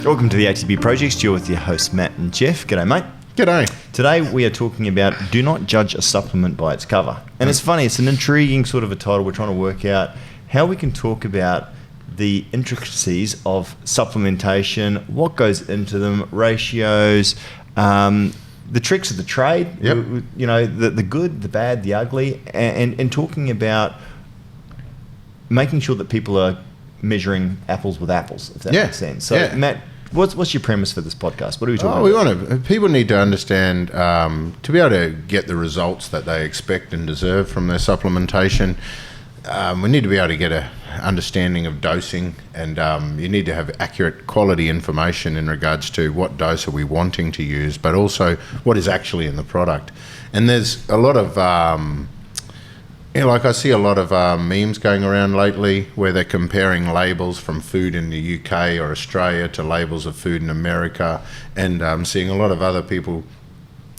Welcome to the ATP Project. You're with your hosts, Matt and Jeff. G'day, mate. G'day. Today we are talking about do not judge a supplement by its cover. And it's funny, it's an intriguing sort of a title. We're trying to work out how we can talk about the intricacies of supplementation, what goes into them, ratios, the tricks of the trade, you know, the good, the bad, the ugly, and talking about making sure that people are measuring apples with apples, if that makes sense. So, Matt, what's your premise for this podcast? What are we talking about? People need to understand, to be able to get the results that they expect and deserve from their supplementation, we need to be able to get a understanding of dosing, and you need to have accurate quality information in regards to what dose are we wanting to use, but also what is actually in the product. And there's a lot of like I see a lot of memes going around lately where they're comparing labels from food in the UK or Australia to labels of food in America, and I'm seeing a lot of other people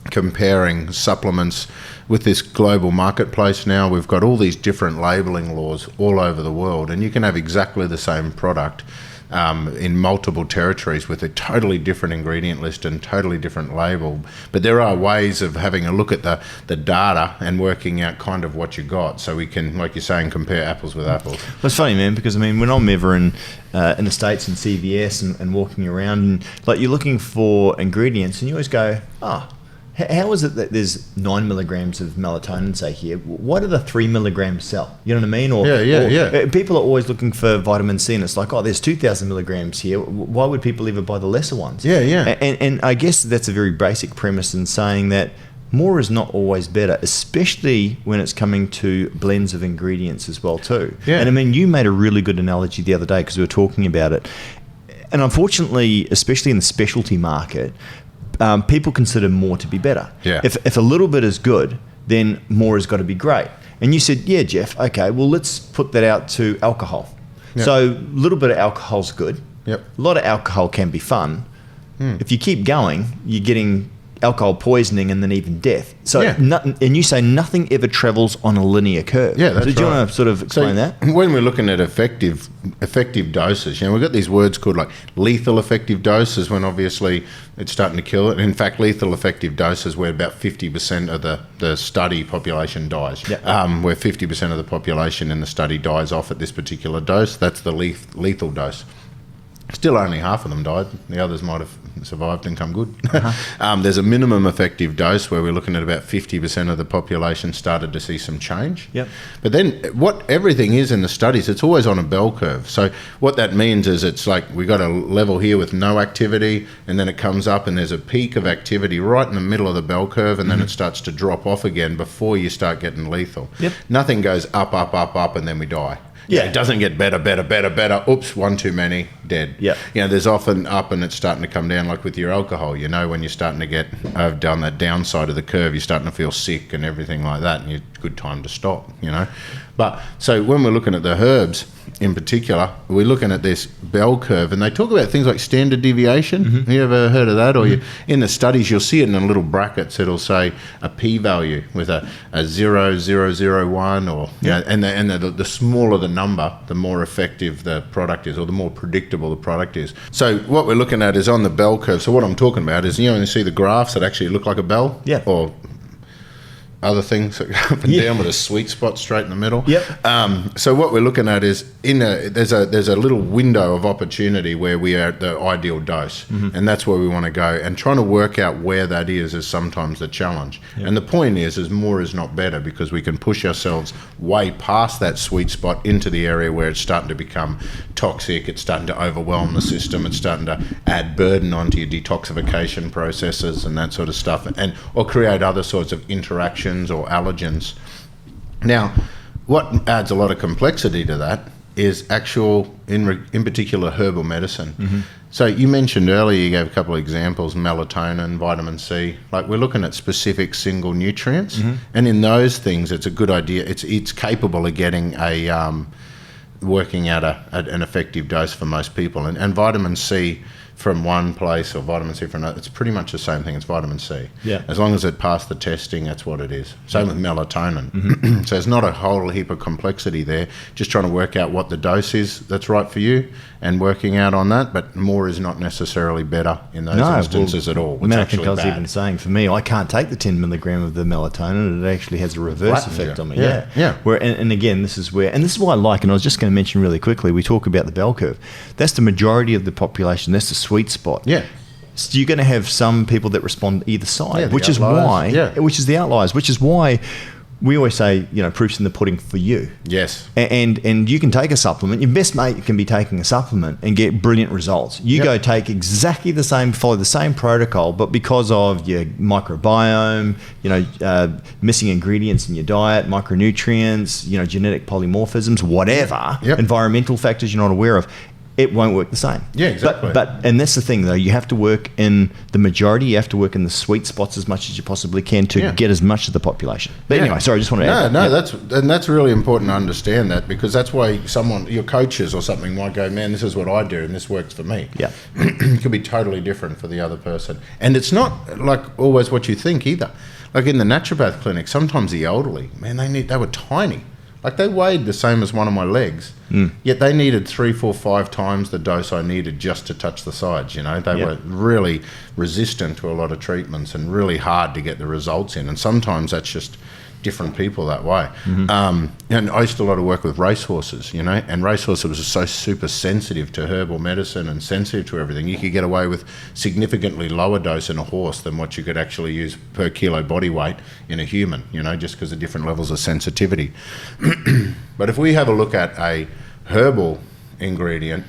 comparing supplements with this global marketplace now. We've got all these different labeling laws all over the world, and you can have exactly the same product in multiple territories with a totally different ingredient list and totally different label. But there are ways of having a look at the data and working out kind of what you got, so we can, like you're saying, compare apples with apples. Well, it's funny, man, because I mean, when I'm ever in the States and CVS and walking around, and like you're looking for ingredients and you always go, how is it that there's 9 milligrams of melatonin, say here? Why do the 3 milligrams sell? You know what I mean? Or people are always looking for vitamin C, and it's like, there's 2,000 milligrams here. Why would people ever buy the lesser ones? And I guess that's a very basic premise in saying that more is not always better, especially when it's coming to blends of ingredients as well too. And I mean, you made a really good analogy the other day because we were talking about it. And unfortunately, especially in the specialty market, people consider more to be better. If a little bit is good, then more has got to be great. And you said, Jeff, okay, well, let's put that out to alcohol. So a little bit of alcohol's good. A lot of alcohol can be fun. If you keep going, you're getting alcohol poisoning and then even death. So and you say nothing ever travels on a linear curve. That's so do you want to sort of explain that? When we're looking at effective doses, we've got these words called like lethal effective doses, when obviously it's starting to kill it. In fact, lethal effective doses where about 50% of the study population dies. Where 50% of the population in the study dies off at this particular dose, that's the lethal dose. Still only half of them died. The others might have survived and come good. There's a minimum effective dose where we're looking at about 50% of the population started to see some change. But then what everything is in the studies, it's always on a bell curve. So what that means is it's like we got a level here with no activity, and then it comes up and there's a peak of activity right in the middle of the bell curve, and then it starts to drop off again before you start getting lethal. Nothing goes up, up, up, up, and then we die. It doesn't get better. Oops, one too many, dead. There's often up and it's starting to come down, like with your alcohol. When you're starting to get down that downside of the curve, you're starting to feel sick and everything like that, and it's a good time to stop, But so when we're looking at the herbs in particular, we're looking at this bell curve, and they talk about things like standard deviation. Have you ever heard of that? Or in the studies, you'll see it in little brackets. It'll say a p-value with a 0.001, or and the smaller the number, the more effective the product is, or the more predictable the product is. So what we're looking at is on the bell curve. So what I'm talking about is, you see the graphs that actually look like a bell, or other things that go up and down with a sweet spot straight in the middle. So what we're looking at is there's a little window of opportunity where we are at the ideal dose, and that's where we want to go. And trying to work out where that is sometimes the challenge. And the point is more is not better, because we can push ourselves way past that sweet spot into the area where it's starting to become toxic. It's starting to overwhelm the system. It's starting to add burden onto your detoxification processes and that sort of stuff, or create other sorts of interactions or allergens. Now, what adds a lot of complexity to that is actual, in particular, herbal medicine. So you mentioned earlier, you gave a couple of examples, melatonin, vitamin C. Like, we're looking at specific single nutrients, and in those things, it's a good idea. It's capable of getting working out an effective dose for most people. And vitamin C from one place or vitamin C from another, it's pretty much the same thing. It's vitamin C. Yeah. As long as it passed the testing, that's what it is. Same with melatonin. So there's not a whole heap of complexity there. Just trying to work out what the dose is that's right for you and working out on that. But more is not necessarily better in those instances at all. It's I actually think I was bad. even saying, for me, I can't take the 10 milligram of the melatonin. It actually has a reverse effect on me. Yeah. And again, this is why I like, and I was just going to mention really quickly, we talk about the bell curve. That's the majority of the population. That's the sweet spot. Yeah. So you're going to have some people that respond either side, which is outliers. why, which is the outliers, which is why we always say, proof's in the pudding for you. Yes. And you can take a supplement. Your best mate can be taking a supplement and get brilliant results. You go take exactly the same, follow the same protocol, but because of your microbiome, missing ingredients in your diet, micronutrients, genetic polymorphisms, whatever, environmental factors you're not aware of, it won't work the same. Yeah, exactly. And that's the thing, though. You have to work in the majority. You have to work in the sweet spots as much as you possibly can to get as much of the population. But anyway, sorry, I just want to add that. That's really important to understand that, because that's why your coaches or something might go, man, this is what I do and this works for me. Yeah. It could be totally different for the other person. And it's not like always what you think either. Like in the naturopath clinic, sometimes the elderly, man, they were tiny. Like they weighed the same as one of my legs, yet they needed 3, 4, 5 times the dose I needed just to touch the sides. They were really resistant to a lot of treatments and really hard to get the results in. And sometimes that's just different people that way. And I used to do a lot of work with racehorses, and racehorses were so super sensitive to herbal medicine and sensitive to everything. You could get away with significantly lower dose in a horse than what you could actually use per kilo body weight in a human, just because of different levels of sensitivity. But if we have a look at a herbal ingredient,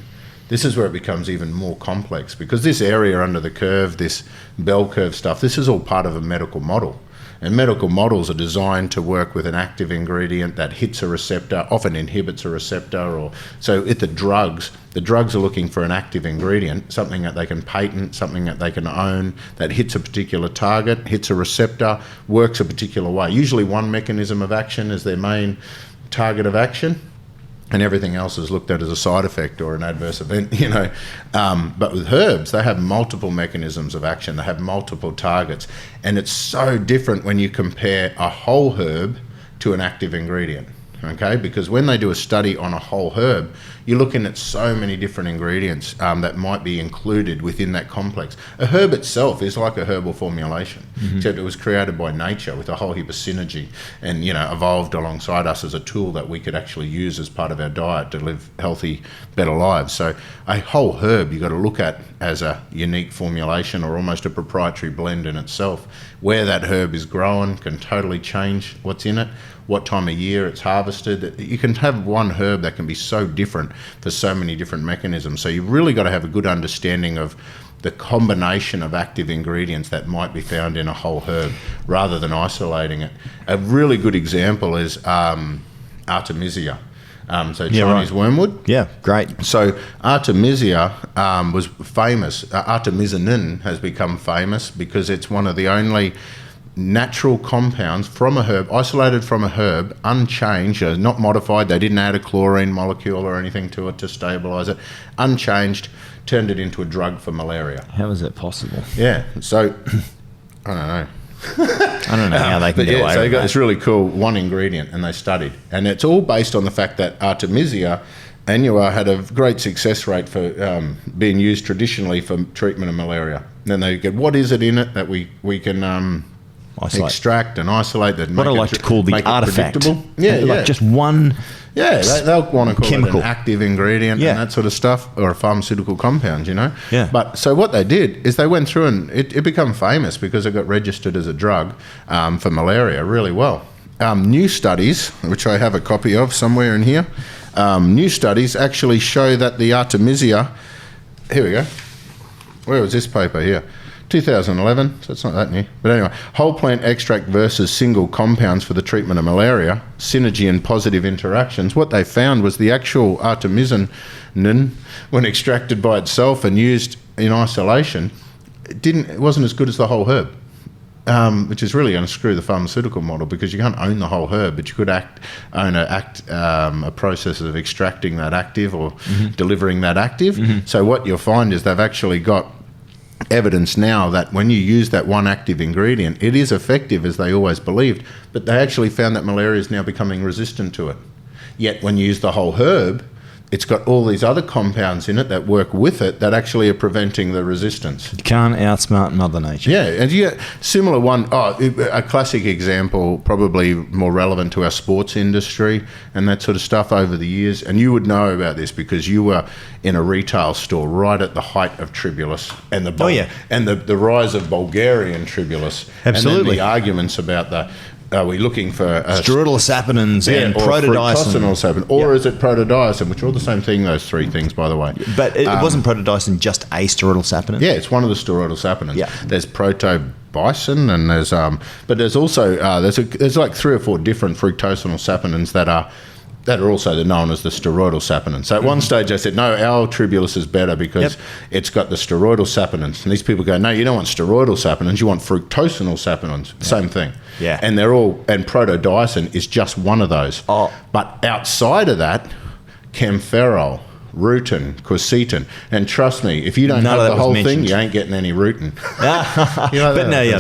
this is where it becomes even more complex, because this area under the curve, this bell curve stuff, this is all part of a medical model. And medical models are designed to work with an active ingredient that hits a receptor, often inhibits a receptor. So the drugs are looking for an active ingredient, something that they can patent, something that they can own, that hits a particular target, hits a receptor, works a particular way. Usually one mechanism of action is their main target of action, and everything else is looked at as a side effect or an adverse event, But with herbs, they have multiple mechanisms of action. They have multiple targets. And it's so different when you compare a whole herb to an active ingredient, okay? Because when they do a study on a whole herb, you're looking at so many different ingredients that might be included within that complex. A herb itself is like a herbal formulation, except it was created by nature with a whole heap of synergy and, evolved alongside us as a tool that we could actually use as part of our diet to live healthy, better lives. So a whole herb you've got to look at as a unique formulation or almost a proprietary blend in itself. Where that herb is grown can totally change what's in it, what time of year it's harvested. You can have one herb that can be so different for so many different mechanisms. So you've really got to have a good understanding of the combination of active ingredients that might be found in a whole herb rather than isolating it. A really good example is Artemisia. Chinese wormwood. Yeah, great. So Artemisia was famous. Artemisinin has become famous because it's one of the only natural compounds from a herb, isolated from a herb, unchanged, not modified. They didn't add a chlorine molecule or anything to it to stabilize it. Unchanged, turned it into a drug for malaria. How is that possible? Yeah, so I don't know. I don't know how they can get away so they with got that. this really cool one ingredient, and they studied. And it's all based on the fact that Artemisia annua had a great success rate for being used traditionally for treatment of malaria. And then they get, what is it in it that we can extract and isolate that what I like to call the artifact. Yeah, just one. Yeah, they'll want to call chemical. it an active ingredient and that sort of stuff, or a pharmaceutical compound, Yeah. But so what they did is they went through and it became famous because it got registered as a drug for malaria really well. New studies, which I have a copy of somewhere in here, new studies actually show that the Artemisia, here we go. Where was this paper here? 2011, so it's not that new. But anyway, whole plant extract versus single compounds for the treatment of malaria, synergy and positive interactions. What they found was the actual artemisinin, when extracted by itself and used in isolation, it wasn't as good as the whole herb. which is really going to screw the pharmaceutical model, because you can't own the whole herb, but you could own a process of extracting that active or delivering that active. So what you'll find is they've actually got evidence now that when you use that one active ingredient, it is effective, as they always believed, but they actually found that malaria is now becoming resistant to it. Yet when you use the whole herb, it's got all these other compounds in it that work with it that actually are preventing the resistance. You can't outsmart Mother Nature. Yeah, and you get similar one, a classic example, probably more relevant to our sports industry and that sort of stuff over the years, and you would know about this because you were in a retail store right at the height of tribulus and the rise of Bulgarian tribulus. Absolutely. And then the arguments about are we looking for steroidal saponins and protodiacin? Or is it protodiacin, which are all the same thing, those three things, by the way. But it wasn't protodiacin just a steroidal saponin? Yeah, it's one of the steroidal saponins. Yeah. There's protobicin, and but there's also, there's like 3 or 4 different fructosinol saponins that are also known as the steroidal saponins. So at one stage I said, no, our tribulus is better because it's got the steroidal saponins. And these people go, no, you don't want steroidal saponins, you want fructosinol saponins. Same thing. Yeah. And and protodiacin is just one of those. Oh. But outside of that, camphorol, rutin, quercetin, and trust me, if you don't have the whole thing, you ain't getting any rutin. I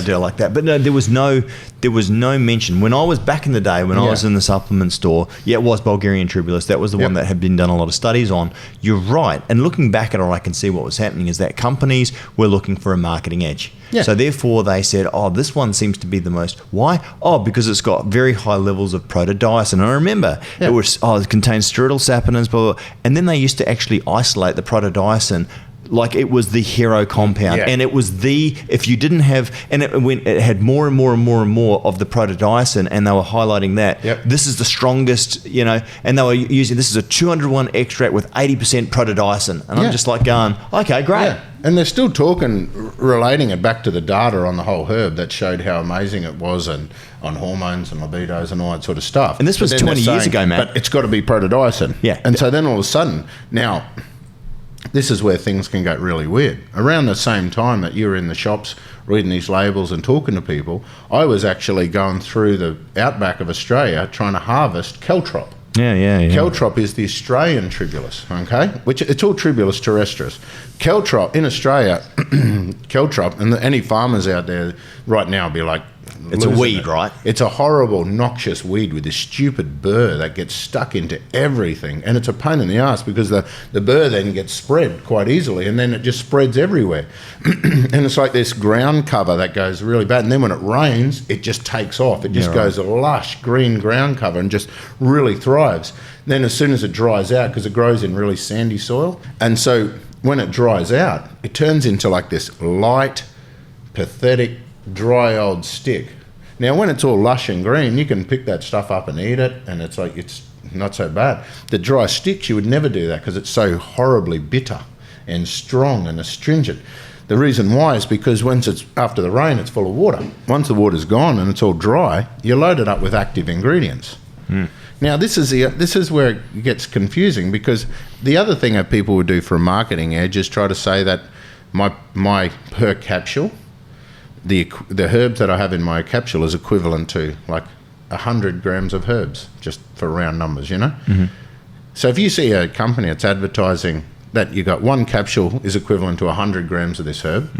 do like that. But no, there was no mention. When I was back in the day, when I was in the supplement store, it was Bulgarian tribulus. That was the one that had been done a lot of studies on. You're right. And looking back at it, I can see what was happening is that companies were looking for a marketing edge. Yeah. So therefore they said, this one seems to be the most. Why? Because it's got very high levels of protodiacin. And I remember it contains steroidal saponins, blah, blah, blah. And then they used to actually isolate the protodiacin like it was the hero compound, and it was if you didn't have, and it had more and more and more and more of the protodiacin, and they were highlighting that this is the strongest, and they were using, this is a 201 extract with 80% protodiacin, and I'm just like going, okay, great. Yeah. And they're still relating it back to the data on the whole herb that showed how amazing it was, and on hormones and libidos and all that sort of stuff. And this was 20 years ago, Matt. But it's got to be protodiacin. Yeah. And so then all of a sudden, now, this is where things can get really weird. Around the same time that you were in the shops reading these labels and talking to people, I was actually going through the outback of Australia trying to harvest caltrop. Yeah. Caltrop is the Australian tribulus, okay? Which it's all Tribulus terrestris. Caltrop in Australia, caltrop, and any farmers out there right now will be like, it's a weed, right? It's a horrible, noxious weed with this stupid burr that gets stuck into everything, and it's a pain in the ass because the burr then gets spread quite easily, and then it just spreads everywhere. And it's like this ground cover that goes really bad, and then when it rains, it just takes off. It just goes a lush green ground cover and just really thrives. Then as soon as it dries out, because it grows in really sandy soil, and so when it dries out, it turns into like this light, pathetic, dry old stick. Now when it's all lush and green, you can pick that stuff up and eat it, and it's like, it's not so bad. The dry sticks, you would never do that because it's so horribly bitter and strong and astringent. The reason why is because once it's after the rain, it's full of water. Once the water's gone and it's all dry, you load it up with active ingredients. Now this is where it gets confusing, because the other thing that people would do for a marketing edge is try to say that my per capsule, the herbs that I have in my capsule is equivalent to like 100 grams of herbs, just for round numbers, So if you see a company that's advertising that you got one capsule is equivalent to 100 grams of this herb,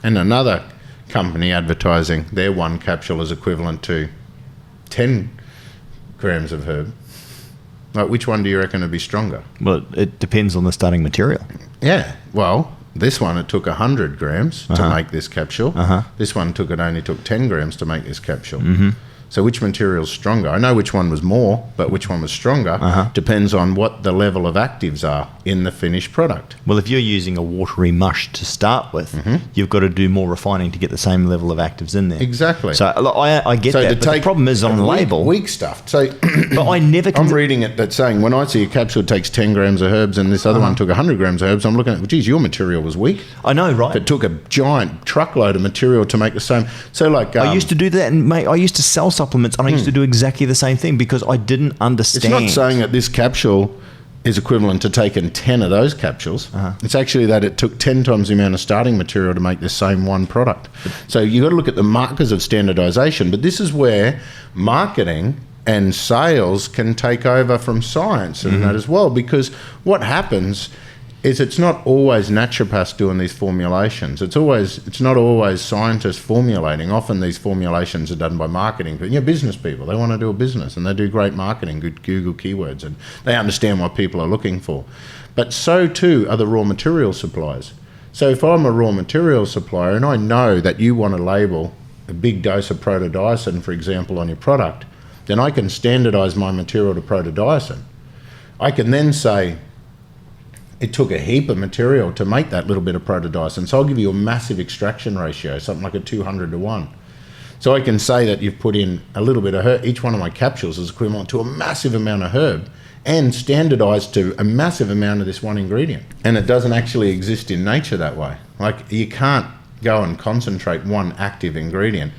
and another company advertising their one capsule is equivalent to 10 grams of herb, like which one do you reckon would be stronger? Well, it depends on the starting material. Yeah, well, this one, it took 100 grams to make this capsule. This one only took 10 grams to make this capsule. So which material's stronger? I know which one was more, but which one was stronger depends on what the level of actives are in the finished product. Well, if you're using a watery mush to start with, you've got to do more refining to get the same level of actives in there. Exactly. So I get that, but the problem is on the label. Weak stuff. So but I never... I'm reading it that's saying, when I see a capsule takes 10 grams of herbs and this other one took 100 grams of herbs, I'm looking at, geez, your material was weak. I know, right? It took a giant truckload of material to make the same. So like... I used to do that, and mate, I used to sell supplements, and I used to do exactly the same thing because I didn't understand. It's not saying that this capsule is equivalent to taking 10 of those capsules. It's actually that it took 10 times the amount of starting material to make the same one product. So you've got to look at the markers of standardization, but this is where marketing and sales can take over from science and that as well, because what happens is it's not always naturopaths doing these formulations. It's not always scientists formulating. Often these formulations are done by marketing, but business people. They want to do a business and they do great marketing, good Google keywords, and they understand what people are looking for. But so too are the raw material suppliers. So if I'm a raw material supplier and I know that you want to label a big dose of protodiacin, for example, on your product, then I can standardize my material to protodiacin. I can then say, it took a heap of material to make that little bit of protodiacin, so I'll give you a massive extraction ratio, something like a 200 to 1. So I can say that you've put in a little bit of herb. Each one of my capsules is equivalent to a massive amount of herb and standardized to a massive amount of this one ingredient. And it doesn't actually exist in nature that way. Like, you can't go and concentrate one active ingredient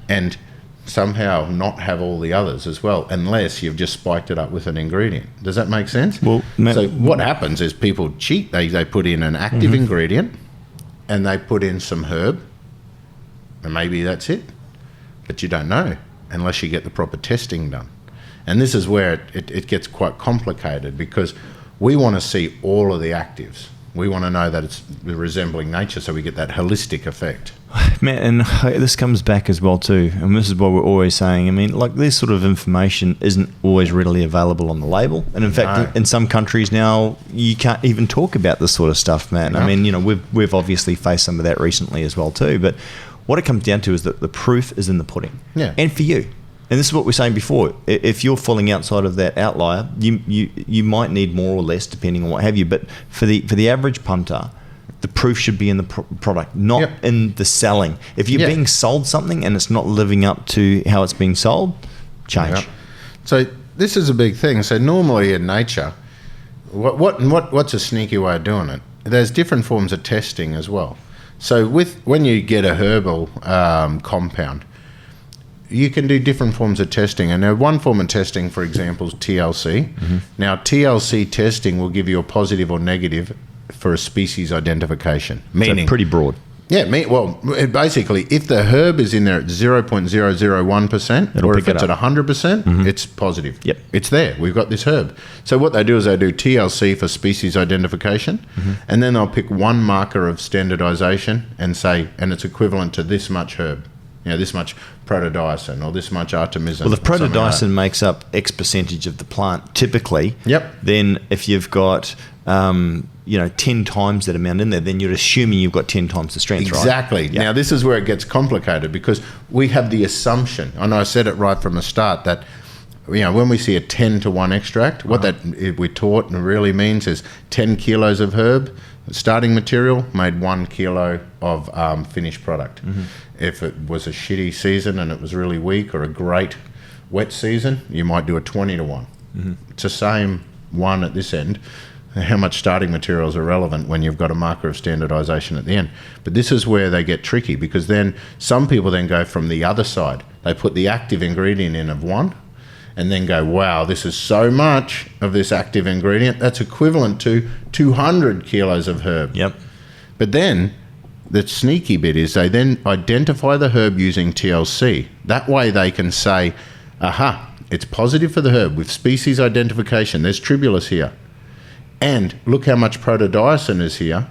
and somehow not have all the others as well, unless you've just spiked it up with an ingredient. Does that make sense? Well, so what happens is people cheat. They put in an active ingredient and they put in some herb, and maybe that's it. But you don't know unless you get the proper testing done. And this is where it gets quite complicated, because we want to see all of the actives. We want to know that it's resembling nature, so we get that holistic effect. Man, and this comes back as well too, and this is what we're always saying. I mean, like, this sort of information isn't always readily available on the label, and in fact, in some countries now, you can't even talk about this sort of stuff, man. No. I mean, we've obviously faced some of that recently as well too. But what it comes down to is that the proof is in the pudding, and for you. And this is what we were saying before. If you're falling outside of that outlier, you might need more or less depending on what have you. But for the average punter, the proof should be in the product, not in the selling. If you're being sold something and it's not living up to how it's being sold, change. So this is a big thing. So normally in nature, what's a sneaky way of doing it? There's different forms of testing as well. So when you get a herbal compound, you can do different forms of testing. And one form of testing, for example, is TLC. Now, TLC testing will give you a positive or negative for a species identification. Meaning, so pretty broad. Yeah, basically, if the herb is in there at 0.001%, or if it's at 100%, it's positive. Yep. It's there. We've got this herb. So what they do is they do TLC for species identification, and then they'll pick one marker of standardization and say, and it's equivalent to this much herb. This much protodiacin or this much artemisinin. Well, if protodiacin makes up X percentage of the plant, typically, then if you've got 10 times that amount in there, then you're assuming you've got 10 times the strength, right? Exactly. Yep. Now, this is where it gets complicated, because we have the assumption, and I said it right from the start, that when we see a 10 to 1 extract, what that we're taught and really means is 10 kilos of herb, starting material, made 1 kilo of finished product. If it was a shitty season and it was really weak, or a great wet season, you might do a 20 to 1. It's the same one at this end. How much starting material is irrelevant when you've got a marker of standardization at the end. But this is where they get tricky, because then some people then go from the other side. They put the active ingredient in of 1 and then go, wow, this is so much of this active ingredient. That's equivalent to 200 kilos of herb. Yep. But then the sneaky bit is they then identify the herb using TLC. That way they can say, aha, it's positive for the herb with species identification. There's tribulus here. And look how much protodiacin is here.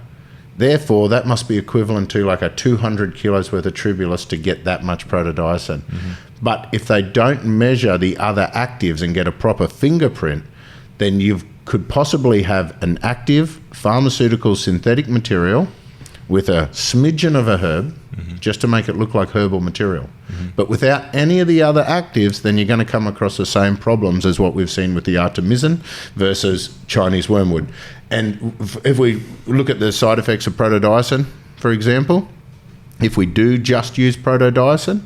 Therefore, that must be equivalent to like a 200 kilos worth of tribulus to get that much protodiacin. But if they don't measure the other actives and get a proper fingerprint, then you could possibly have an active pharmaceutical synthetic material with a smidgen of a herb, just to make it look like herbal material. But without any of the other actives, then you're going to come across the same problems as what we've seen with the artemisinin versus Chinese wormwood. And if we look at the side effects of protodiacin, for example, if we do just use protodiacin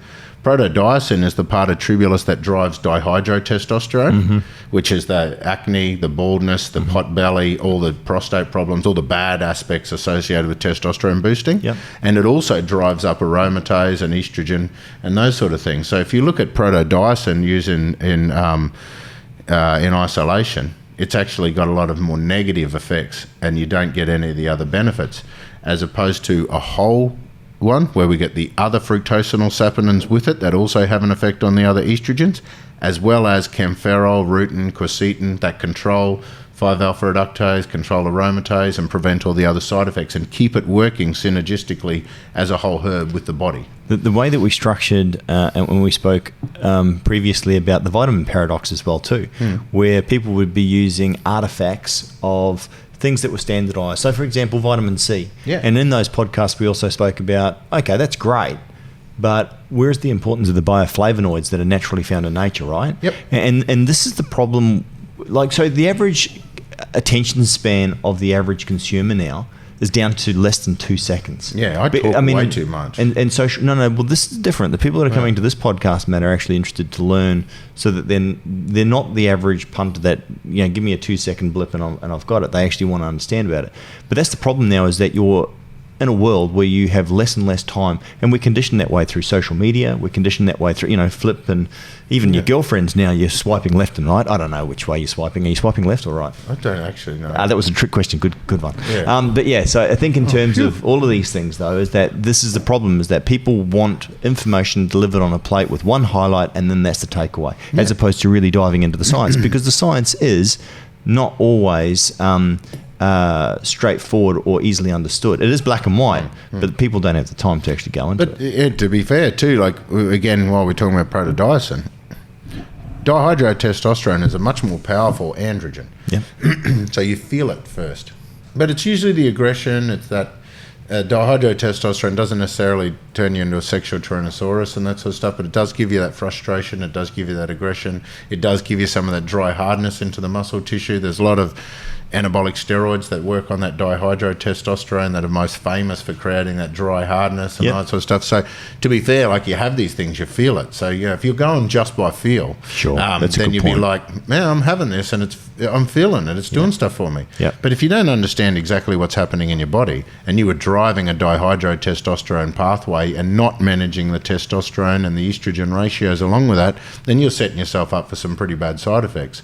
is the part of tribulus that drives dihydrotestosterone, which is the acne, the baldness, the pot belly, all the prostate problems, all the bad aspects associated with testosterone boosting. And it also drives up aromatase and estrogen and those sort of things. So if you look at protodiacin used in isolation, it's actually got a lot of more negative effects, and you don't get any of the other benefits, as opposed to a whole one where we get the other fructosinol saponins with it that also have an effect on the other estrogens, as well as camphorol, rutin, quercetin that control 5-alpha reductase, control aromatase, and prevent all the other side effects, and keep it working synergistically as a whole herb with the body. The way that we structured, and when we spoke previously about the vitamin paradox as well too, where people would be using artifacts of things that were standardized. So for example, vitamin C. Yeah. And in those podcasts, we also spoke about, okay, that's great, but where's the importance of the bioflavonoids that are naturally found in nature, right? Yep. And this is the problem. Like, so the average attention span of the average consumer now is down to less than 2 seconds. Yeah, I talk way too much. And social, well, this is different. The people that are coming to this podcast, Matt, are actually interested to learn, so that then they're not the average punter that, give me a 2-second blip and I've got it. They actually want to understand about it. But that's the problem now, is that you're in a world where you have less and less time, and we're conditioned that way through social media. We're conditioned that way through, Flip, and even your girlfriends now, you're swiping left and right. I don't know which way you're swiping. Are you swiping left or right? I don't actually know. That was a trick question. Good one. Yeah. But yeah, so I think in terms of all of these things, though, is that this is the problem, is that people want information delivered on a plate with one highlight, and then that's the takeaway, as opposed to really diving into the science, because the science is not always straightforward or easily understood. It is black and white, but people don't have the time to actually go into it. But to be fair too, like, again, while we're talking about protodiosine, dihydrotestosterone is a much more powerful androgen. Yeah. So you feel it first. But it's usually the aggression, it's that dihydrotestosterone doesn't necessarily turn you into a sexual tyrannosaurus and that sort of stuff, but it does give you that frustration, it does give you that aggression, it does give you some of that dry hardness into the muscle tissue. There's a lot of anabolic steroids that work on that dihydrotestosterone that are most famous for creating that dry hardness and all that sort of stuff. So to be fair, like, you have these things, you feel it. So if you're going just by feel, then you'd be like, man, I'm having this and I'm feeling it, it's doing stuff for me. But if you don't understand exactly what's happening in your body, and you were driving a dihydrotestosterone pathway and not managing the testosterone and the estrogen ratios along with that, then you're setting yourself up for some pretty bad side effects.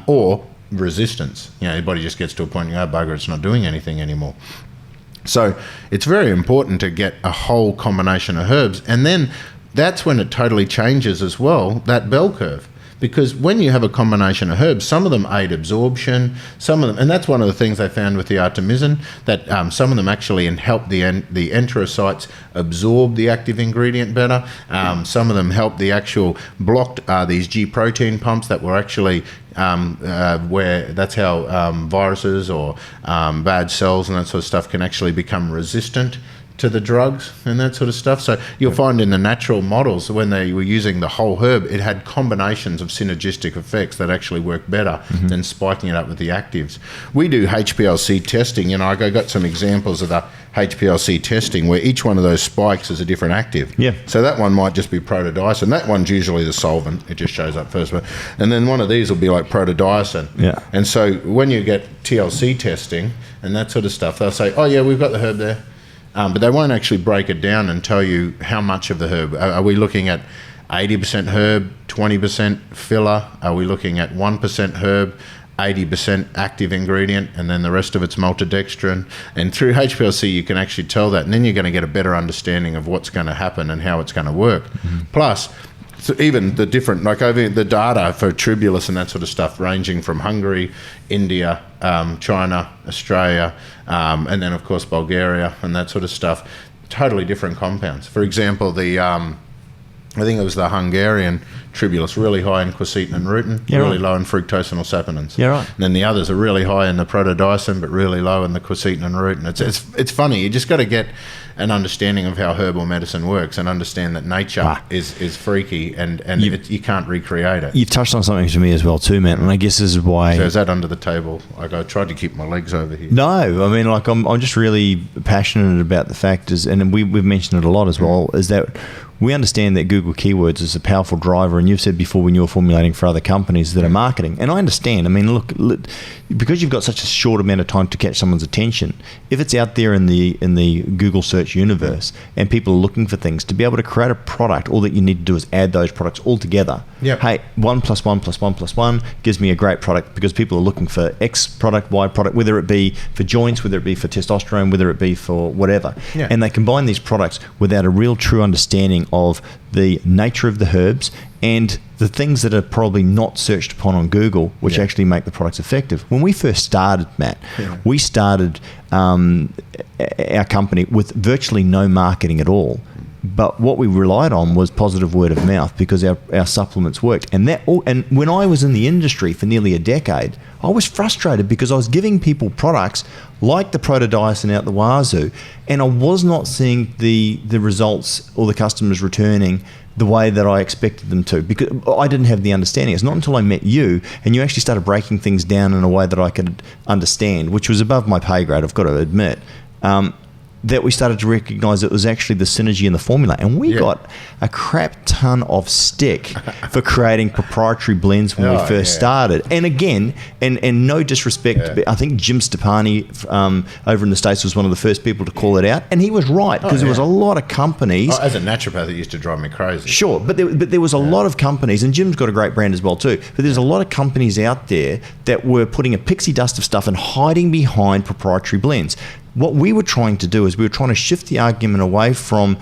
Or resistance. Your body just gets to a point, bugger, it's not doing anything anymore. So it's very important to get a whole combination of herbs, and then that's when it totally changes as well, that bell curve. Because when you have a combination of herbs, some of them aid absorption, some of them, and that's one of the things they found with the artemisinin, that some of them actually help the enterocytes absorb the active ingredient better. Some of them help the actual blocked these G protein pumps that were actually where that's how viruses or bad cells and that sort of stuff can actually become resistant to the drugs and that sort of stuff. So you'll find in the natural models, when they were using the whole herb, it had combinations of synergistic effects that actually work better than spiking it up with the actives. We do Hplc testing, I got some examples of the Hplc testing where each one of those spikes is a different active. So that one might just be protodiosine. That one's usually the solvent. It just shows up first. And then one of these will be like protodiosine. And so when you get TLC testing and that sort of stuff, they'll say, oh yeah, we've got the herb there. But they won't actually break it down and tell you how much of the herb. Are we looking at 80% herb, 20% filler? Are we looking at 1% herb, 80% active ingredient, and then the rest of it's maltodextrin? And through HPLC, you can actually tell that, and then you're going to get a better understanding of what's going to happen and how it's going to work. Plus, so even the different, like over the data for tribulus and that sort of stuff, ranging from Hungary, India, China, Australia, and then of course Bulgaria and that sort of stuff, totally different compounds. For example, I think it was the Hungarian tribulus, really high in quercetin and rutin, really low in fructosinol saponins. And then the others are really high in the protodiosine, but really low in the quercetin and rutin. It's funny. You just got to get an understanding of how herbal medicine works and understand that nature is freaky and you can't recreate it. You've touched on something to me as well too, man, and I guess this is why... So is that under the table? Like, I tried to keep my legs over here. No, I mean, like, I'm just really passionate about the fact is, and we've mentioned it a lot as well, is that we understand that Google Keywords is a powerful driver and you've said before when you were formulating for other companies that are marketing, and I understand. I mean, look, because you've got such a short amount of time to catch someone's attention, if it's out there in the Google search universe and people are looking for things, to be able to create a product, all that you need to do is add those products all together. Yep. Hey, 1 + 1 + 1 + 1 gives me a great product, because people are looking for X product, Y product, whether it be for joints, whether it be for testosterone, whether it be for whatever. Yeah. And they combine these products without a real true understanding of the nature of the herbs and the things that are probably not searched upon on Google, which actually make the products effective. When we first started, Matt, we started our company with virtually no marketing at all. But what we relied on was positive word of mouth, because our supplements worked. And when I was in the industry for nearly a decade, I was frustrated because I was giving people products like the protodiocin out the wazoo, and I was not seeing the results or the customers returning the way that I expected them to, because I didn't have the understanding. It's not until I met you and you actually started breaking things down in a way that I could understand, which was above my pay grade, I've got to admit, that we started to recognise it was actually the synergy in the formula. And we got a crap ton of stick for creating proprietary blends when we first started. And again, and no disrespect, but I think Jim Stepani over in the States was one of the first people to call it out. And he was right, because there was a lot of companies. As a naturopath, it used to drive me crazy. Sure, but there was a lot of companies, and Jim's got a great brand as well too, but there's a lot of companies out there that were putting a pixie dust of stuff and hiding behind proprietary blends. What we were trying to do is we were trying to shift the argument away from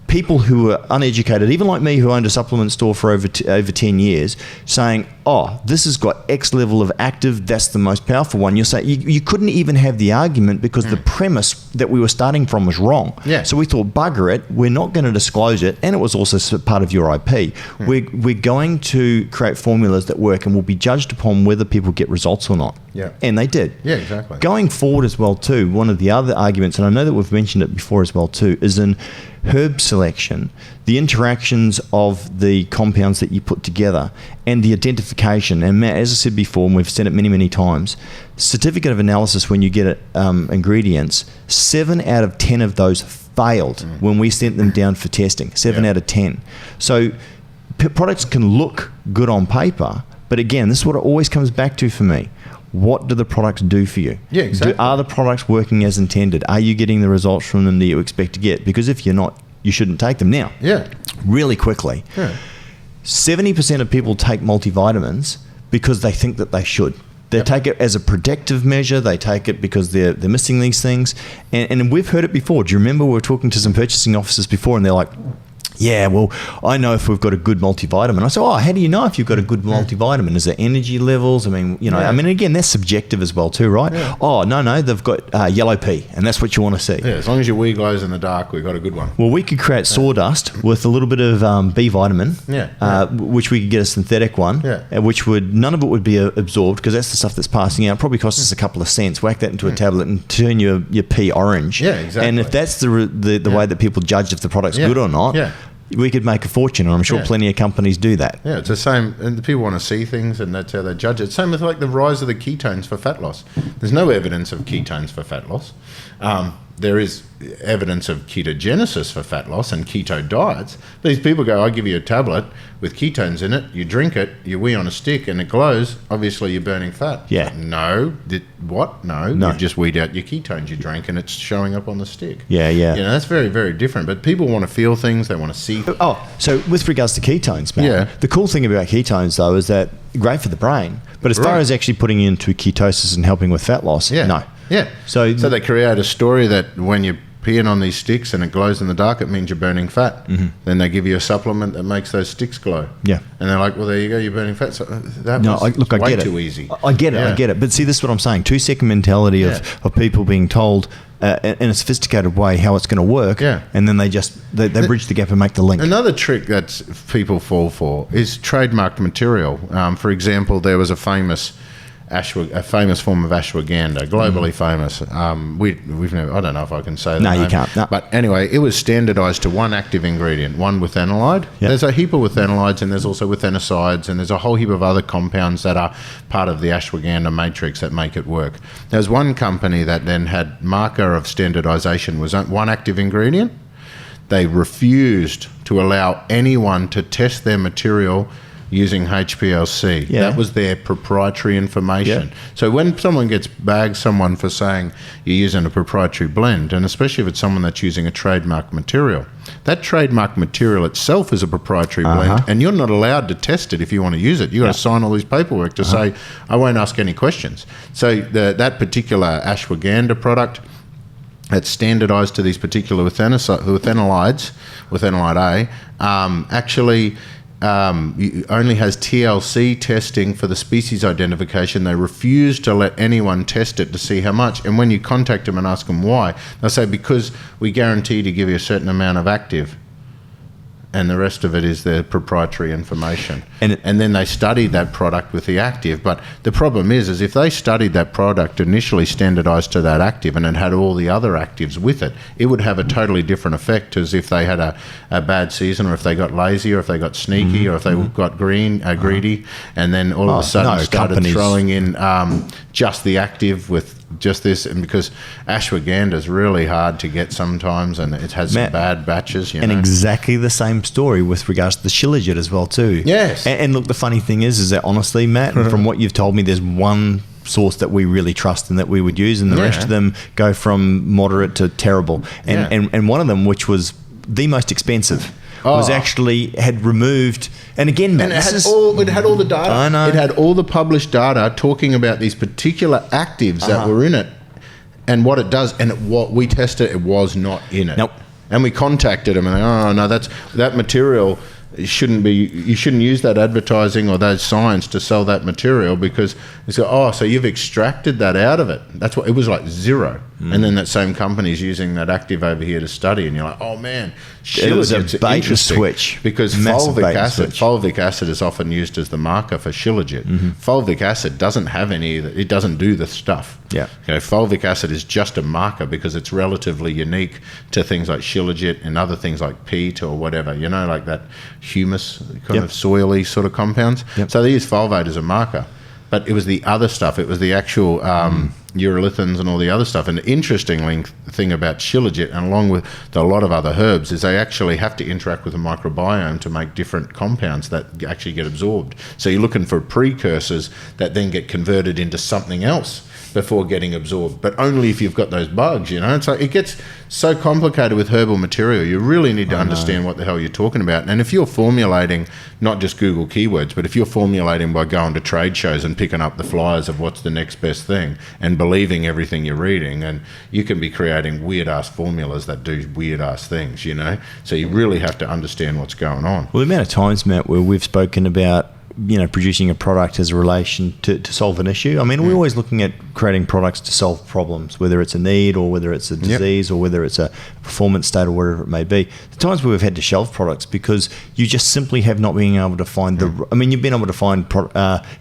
people who were uneducated, even like me, who owned a supplement store for over 10 years, saying, oh, this has got X level of active, that's the most powerful one. You'll say, you couldn't even have the argument, because the premise that we were starting from was wrong. So we thought, bugger it, we're not going to disclose it, and it was also part of your IP. We're going to create formulas that work, and will be judged upon whether people get results or not. And they did. Exactly. Going forward as well too, one of the other arguments, and I know that we've mentioned it before as well too, is in herb selection, the interactions of the compounds that you put together and the identification. And Matt, as I said before, and we've said it many, many times, certificate of analysis, when you get ingredients, 7 out of 10 of those failed when we sent them down for testing. 7 out of 10. So products can look good on paper, but again, this is what it always comes back to for me. What do the products do for you? Exactly. Are the products working as intended? Are you getting the results from them that you expect to get? Because if you're not, you shouldn't take them. Now, really quickly, 70% of people take multivitamins because they think that they should. They take it as a protective measure. They take it because they're missing these things. And we've heard it before. Do you remember we were talking to some purchasing officers before, and they're like, yeah, well, I know if we've got a good multivitamin. I said, oh, how do you know if you've got a good multivitamin? Is there energy levels? I mean, I mean, again, that's subjective as well too, right? Oh, no, they've got yellow pea, and that's what you want to see. As long as your wee glows in the dark, we've got a good one. Well, we could create sawdust with a little bit of B vitamin, which we could get a synthetic one, which none of it would be absorbed, because that's the stuff that's passing out. Probably costs us a couple of cents. Whack that into a tablet and turn your pea orange. Exactly. And if that's the way that people judge if the product's good or not, we could make a fortune, and I'm sure plenty of companies do that. It's the same, and the people want to see things, and that's how they judge it. Same with like the rise of the ketones for fat loss. There's no evidence of ketones for fat loss. There is evidence of ketogenesis for fat loss and keto diets. These people go, I give you a tablet with ketones in it, you drink it, you wee on a stick and it glows, obviously you're burning fat. No. No. You've just weed out your ketones you drank and it's showing up on the stick. That's very, very different. But people want to feel things, they want to see things. So with regards to ketones, man, the cool thing about ketones though is that great for the brain, but as far as actually putting you into ketosis and helping with fat loss, no. So they create a story that when you're peeing on these sticks and it glows in the dark, it means you're burning fat. Then they give you a supplement that makes those sticks glow. And they're like, well, there you go, you're burning fat. So that was way too easy. I get it. But see, this is what I'm saying. 2-second mentality of people being told in a sophisticated way how it's going to work, and then they bridge the gap and make the link. Another trick that people fall for is trademarked material. For example, there was a famous form of ashwagandha, globally famous. We've never, I don't know if I can say that. No, name. You can't. No. But anyway, it was standardized to one active ingredient, one withanolide. There's a heap of withanolides, and there's also withanosides, and there's a whole heap of other compounds that are part of the ashwagandha matrix that make it work. There's one company that then had marker of standardization was one active ingredient. They refused to allow anyone to test their material using HPLC. Yeah. That was their proprietary information. Yeah. So when someone gets bagged someone for saying you're using a proprietary blend, and especially if it's someone that's using a trademark material, that trademark material itself is a proprietary blend, and you're not allowed to test it if you want to use it. You've got to sign all these paperwork to say, I won't ask any questions. So that particular ashwagandha product, that's standardized to these particular ethanolides, ethanolide A, actually only has TLC testing for the species identification. They refuse to let anyone test it to see how much. And when you contact them and ask them why, they'll say, because we guarantee to give you a certain amount of active, and the rest of it is their proprietary information. And then they studied that product with the active. But the problem is if they studied that product initially standardized to that active and it had all the other actives with it, it would have a totally different effect as if they had a bad season, or if they got lazy, or if they got sneaky, or if they got greedy, and then all of a sudden started throwing in just the active with just this. And because ashwagandha is really hard to get sometimes, and it has some bad batches, and exactly the same story with regards to the shilajit as well too. Yes. And look, the funny thing is that honestly, Matt, from what you've told me, there's one source that we really trust and that we would use, and the rest of them go from moderate to terrible. And one of them, which was the most expensive, was actually had removed. And again, Matt, it had all the data. I know. It had all the published data talking about these particular actives that were in it and what it does. And what we tested, it was not in it. Nope. And we contacted them, and that material shouldn't be. You shouldn't use that advertising or those signs to sell that material, because it's so you've extracted that out of it. That's what it was, like zero. And then that same company's using that active over here to study, and you're like, oh man, it was a bait and switch, because fulvic acid is often used as the marker for shilajit. Fulvic acid doesn't have any. It doesn't do the stuff. Yeah. Fulvic acid is just a marker because it's relatively unique to things like shilajit and other things like peat or whatever. Like that humus kind of soily sort of compounds. So they use fulvate as a marker. But it was the other stuff. It was the actual urolithins and all the other stuff. And the interesting thing about shilajit, and along with a lot of other herbs, is they actually have to interact with the microbiome to make different compounds that actually get absorbed. So you're looking for precursors that then get converted into something else before getting absorbed, but only if you've got those bugs, And so it gets so complicated with herbal material. You really need to understand what the hell you're talking about. And if you're formulating, not just Google keywords, but if you're formulating by going to trade shows and picking up the flyers of what's the next best thing and believing everything you're reading, and you can be creating weird-ass formulas that do weird-ass things, So you really have to understand what's going on. Well, the amount of times, Matt, where we've spoken about producing a product as a relation to solve an issue. I mean, we're always looking at creating products to solve problems, whether it's a need or whether it's a disease or whether it's a performance state or whatever it may be. The times where we've had to shelve products because you just simply have not been able to find you've been able to find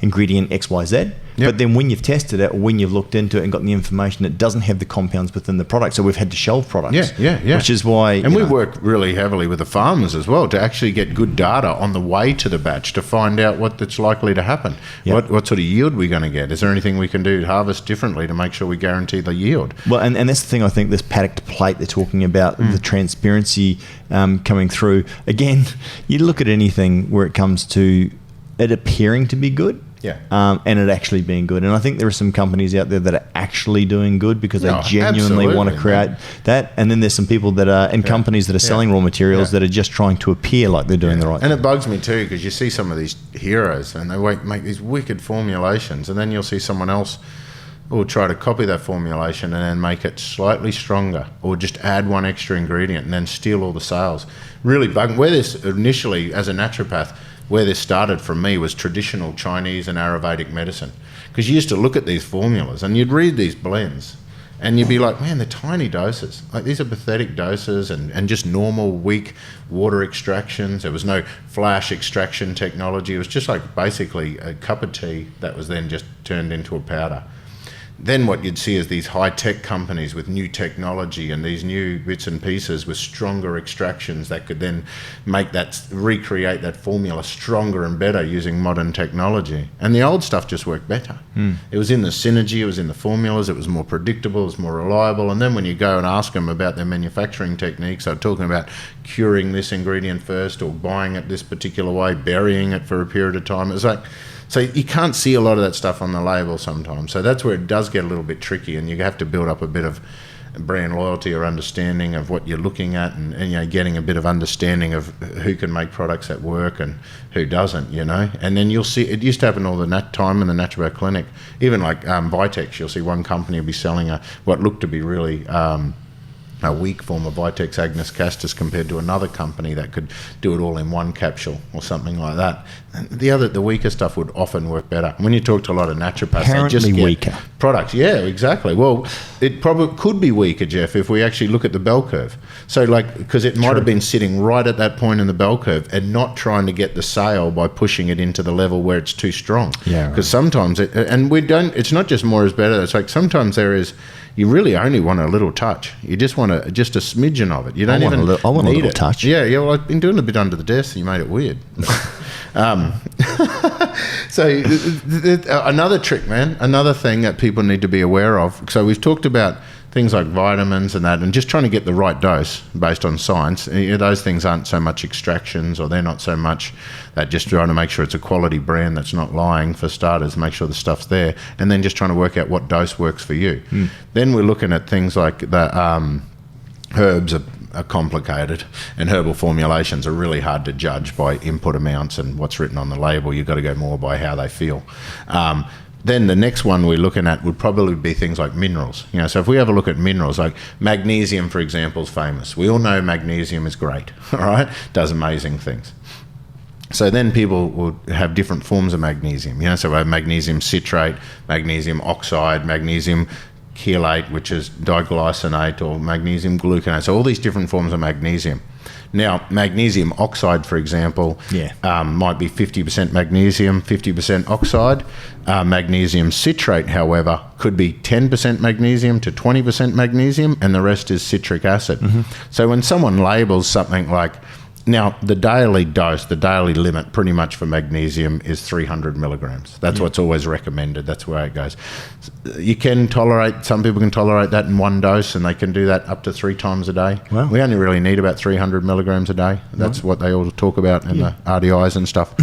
ingredient XYZ, but then when you've tested it or when you've looked into it and got the information, it doesn't have the compounds within the product. So we've had to shelve products. Yeah. Which is why... And we work really heavily with the farmers as well to actually get good data on the way to the batch to find out what that's likely to happen. What sort of yield we're going to get? Is there anything we can do to harvest differently to make sure we guarantee the yield? Well, and that's the thing, I think, this paddocked plate they're talking about, the transparency coming through. Again, you look at anything where it comes to it appearing to be good, and it actually being good. And I think there are some companies out there that are actually doing good because they genuinely want to create that. And then there's some people that are, and companies that are selling raw materials that are just trying to appear like they're doing the right thing. And it bugs me too, because you see some of these heroes and they make these wicked formulations, and then you'll see someone else will try to copy that formulation and then make it slightly stronger, or just add one extra ingredient and then steal all the sales. Really bugging. Where this initially, as a naturopath, where this started from me was traditional Chinese and Ayurvedic medicine. Because you used to look at these formulas and you'd read these blends and you'd be like, man, they're tiny doses. Like, these are pathetic doses and just normal, weak water extractions. There was no flash extraction technology. It was just like basically a cup of tea that was then just turned into a powder. then what you'd see is these high-tech companies with new technology and these new bits and pieces with stronger extractions that could then recreate that formula stronger and better using modern technology. And the old stuff just worked better. It was in the synergy, it was in the formulas, it was more predictable, it was more reliable. And then when you go and ask them about their manufacturing techniques, they're talking about curing this ingredient first or buying it this particular way, burying it for a period of time. It's like, so you can't see a lot of that stuff on the label sometimes. So that's where it does get a little bit tricky, and you have to build up a bit of brand loyalty or understanding of what you're looking at, and you know, getting a bit of understanding of who can make products that work and who doesn't, you know. And then you'll see, it used to happen all the time in the naturopath clinic, even like Vitex, you'll see one company will be selling what looked to be really a weak form of Vitex agnus castus compared to another company that could do it all in one capsule or something like that. And the weaker stuff would often work better. When you talk to a lot of naturopaths, they just get weaker products. Yeah, exactly. Well, it probably could be weaker, Jeff, if we actually look at the bell curve. So like, because it might have been sitting right at that point in the bell curve and not trying to get the sale by pushing it into the level where it's too strong. Yeah. Because sometimes, it's not just more is better. It's like sometimes you really only want a little touch. You just want a smidgen of it. You don't even need I want a little touch. Yeah. Well, I've been doing a bit under the desk, and you made it weird. So another trick, man. Another thing that people need to be aware of. So we've talked about things like vitamins and that, and just trying to get the right dose based on science. Those things aren't so much extractions, or they're not so much that, just trying to make sure it's a quality brand that's not lying, for starters, make sure the stuff's there, and then just trying to work out what dose works for you. Then we're looking at things like the herbs are complicated, and herbal formulations are really hard to judge by input amounts and what's written on the label. You've got to go more by how they feel. Then the next one we're looking at would probably be things like minerals. You know, so if we have a look at minerals, like magnesium, for example, is famous. We all know magnesium is great, all right? Does amazing things. So then people will have different forms of magnesium. You know, so we have magnesium citrate, magnesium oxide, magnesium chelate, which is diglycinate, or magnesium gluconate. So all these different forms of magnesium. Now, magnesium oxide, for example, might be 50% magnesium, 50% oxide. Magnesium citrate, however, could be 10% magnesium to 20% magnesium, and the rest is citric acid. So when someone labels something like, now the daily dose, the daily limit pretty much for magnesium is 300 milligrams. That's what's always recommended. That's where it goes. You can tolerate, some people can tolerate that in one dose, and they can do that up to 3 times a day. Wow. We only really need about 300 milligrams a day. That's what they all talk about in the RDIs and stuff.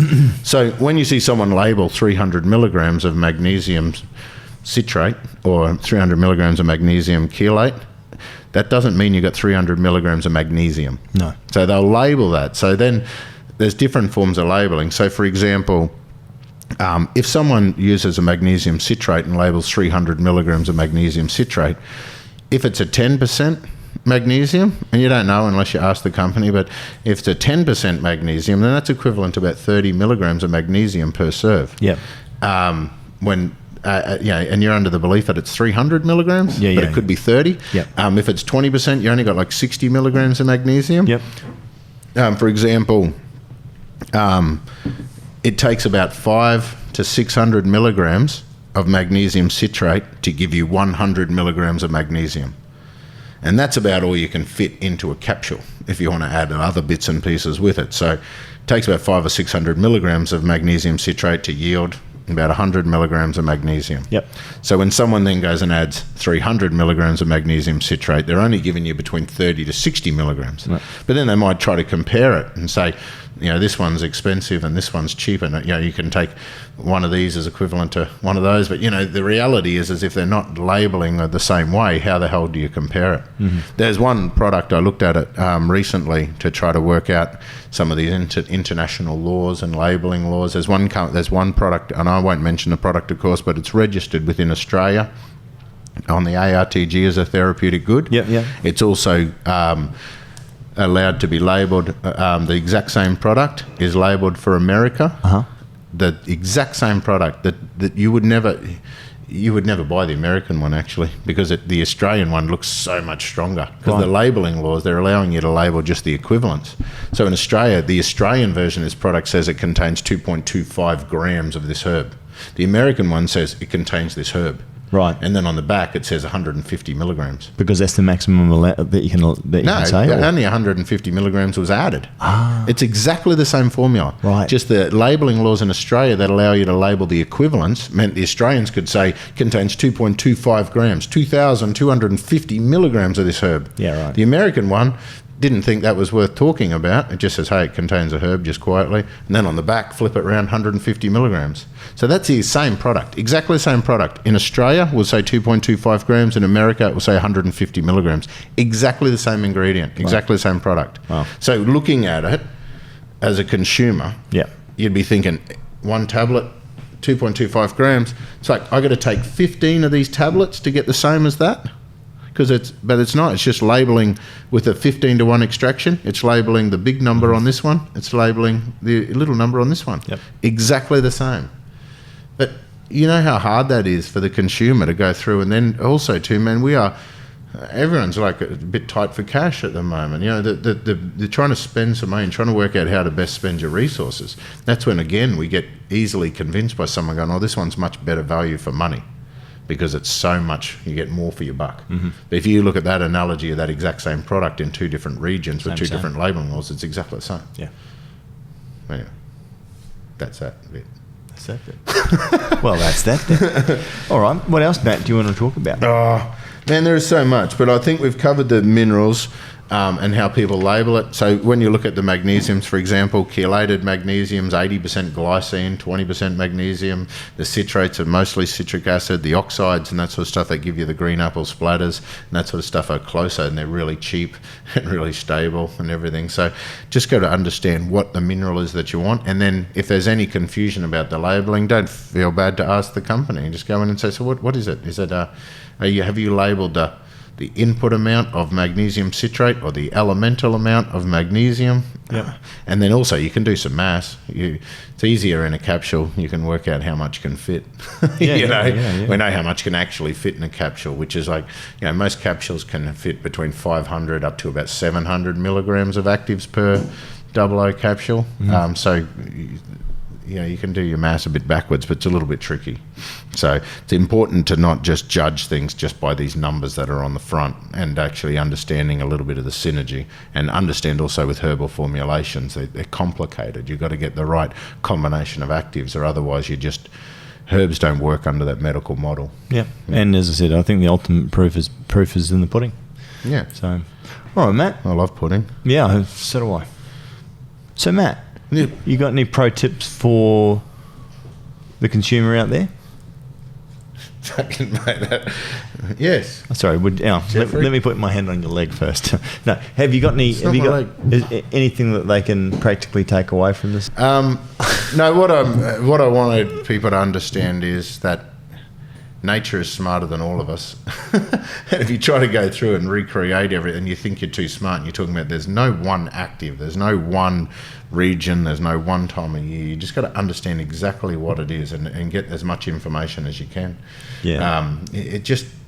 So when you see someone label 300 milligrams of magnesium citrate or 300 milligrams of magnesium chelate, that doesn't mean you got 300 milligrams of magnesium. No. So they'll label that. So then there's different forms of labeling. So for example, if someone uses a magnesium citrate and labels 300 milligrams of magnesium citrate, if it's a 10% magnesium, and you don't know unless you ask the company, but if it's a 10% magnesium, then that's equivalent to about 30 milligrams of magnesium per serve. Yeah. And you're under the belief that it's 300 milligrams, but it could be 30. Yep. If it's 20%, you only got like 60 milligrams of magnesium. Yep. For example, it takes about 500 to 600 milligrams of magnesium citrate to give you 100 milligrams of magnesium. And that's about all you can fit into a capsule if you want to add other bits and pieces with it. So it takes about 500 or 600 milligrams of magnesium citrate to yield about 100 milligrams of magnesium. Yep. So when someone then goes and adds 300 milligrams of magnesium citrate, they're only giving you between 30 to 60 milligrams. Right. But then they might try to compare it and say, you know, this one's expensive and this one's cheap, and you know, you can take one of these as equivalent to one of those. But you know, the reality is if they're not labeling the same way, how the hell do you compare it? There's one product I looked at it recently to try to work out some of these international laws and labeling laws. There's one product, and I won't mention the product, of course, but it's registered within Australia on the ARTG as a therapeutic good. Yeah. It's also allowed to be labelled. The exact same product is labelled for America. The exact same product that you would never buy the American one, actually, because the Australian one looks so much stronger. Because the labelling laws, they're allowing you to label just the equivalents. So in Australia, the Australian version of this product says it contains 2.25 grams of this herb. The American one says it contains this herb. Right. And then on the back it says 150 milligrams. Because that's the maximum that you can say? No, only 150 milligrams was added. It's exactly the same formula. Right. Just the labelling laws in Australia that allow you to label the equivalents meant the Australians could say contains 2.25 grams, 2,250 milligrams of this herb. Yeah, right. The American one didn't think that was worth talking about. It just says, hey, it contains a herb, just quietly. And then on the back, flip it around, 150 milligrams. So that's the same product, exactly the same product. In Australia, we'll say 2.25 grams. In America, it will say 150 milligrams. Exactly the same ingredient, exactly the same product. Wow. So looking at it as a consumer, Yeah. you'd be thinking, one tablet, 2.25 grams. It's like, I got to take 15 of these tablets to get the same as that? But it's not. It's just labelling with a 15-to-1 extraction. It's labelling the big number on this one. It's labelling the little number on this one. Yep. Exactly the same. But you know how hard that is for the consumer to go through. And then also too, man, everyone's like a bit tight for cash at the moment. You know, they're trying to spend some money and trying to work out how to best spend your resources. That's when, again, we get easily convinced by someone going, oh, this one's much better value for money, because it's so much, you get more for your buck. Mm-hmm. But if you look at that analogy of that exact same product in two different regions with two different labelling laws, it's exactly the same. Yeah. Anyway, that's that bit. That's that bit. Well, that's that bit. All right. What else, Matt, do you want to talk about? Oh, man, there is so much, but I think we've covered the minerals and how people label it. So when you look at the magnesiums, for example, chelated magnesium's 80% glycine, 20% magnesium. The citrates are mostly citric acid. The oxides and that sort of stuff, they give you the green apple splatters and that sort of stuff are closer, and they're really cheap and really stable and everything. So just got to understand what the mineral is that you want. And then if there's any confusion about the labelling, don't feel bad to ask the company. Just go in and say, so what is it? Is it have you labelled the input amount of magnesium citrate or the elemental amount of magnesium? Yep. And then also you can do some maths. It's easier in a capsule. You can work out how much can fit. Yeah, We know how much can actually fit in a capsule, which is like, most capsules can fit between 500 up to about 700 milligrams of actives per 00 capsule. Mm-hmm. So you can do your maths a bit backwards, but it's a little bit tricky. So it's important to not just judge things just by these numbers that are on the front, and actually understanding a little bit of the synergy, and understand also with herbal formulations, they're complicated. You've got to get the right combination of actives, or otherwise herbs don't work under that medical model. Yeah. And as I said, I think the ultimate proof is in the pudding. Yeah. So, all right, Matt. I love pudding. Yeah, so do I. So, Matt, yeah, you got any pro tips for the consumer out there? Yes. Sorry, let me put my hand on your leg first. No, have you got anything that they can practically take away from this? No, what I wanted people to understand is that nature is smarter than all of us. And if you try to go through and recreate everything, you think you're too smart, and you're talking about there's no one active, there's no one region, there's no one time of year. You just got to understand exactly what it is and get as much information as you can. Yeah.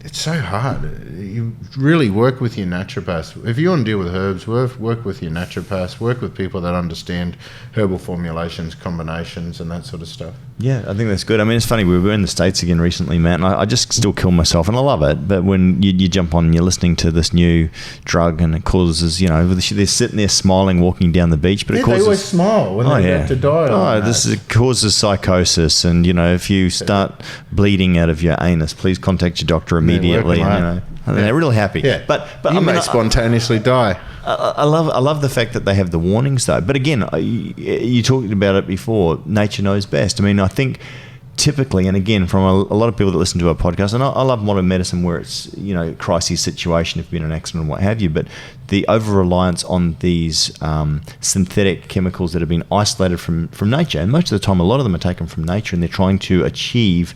It's so hard. You really work with your naturopaths. If you want to deal with herbs, work with your naturopaths, work with people that understand herbal formulations, combinations, and that sort of stuff. Yeah, I think that's good. I mean, it's funny, we were in the States again recently, Matt, and I just still kill myself, and I love it, but when you jump on and you're listening to this new drug, and it causes, they're sitting there smiling, walking down the beach, but it causes... They always smile when they're about to die. It causes psychosis, and, if you start bleeding out of your anus, please contact your doctor immediately. And they're really happy. Yeah. But you may spontaneously die. I love the fact that they have the warnings, though. But again, you talked about it before. Nature knows best. I mean, I think typically, and again, from a lot of people that listen to our podcast, and I love modern medicine where it's crisis situation, if you've been in an accident and what have you. But the over reliance on these synthetic chemicals that have been isolated from nature, and most of the time, a lot of them are taken from nature, and they're trying to achieve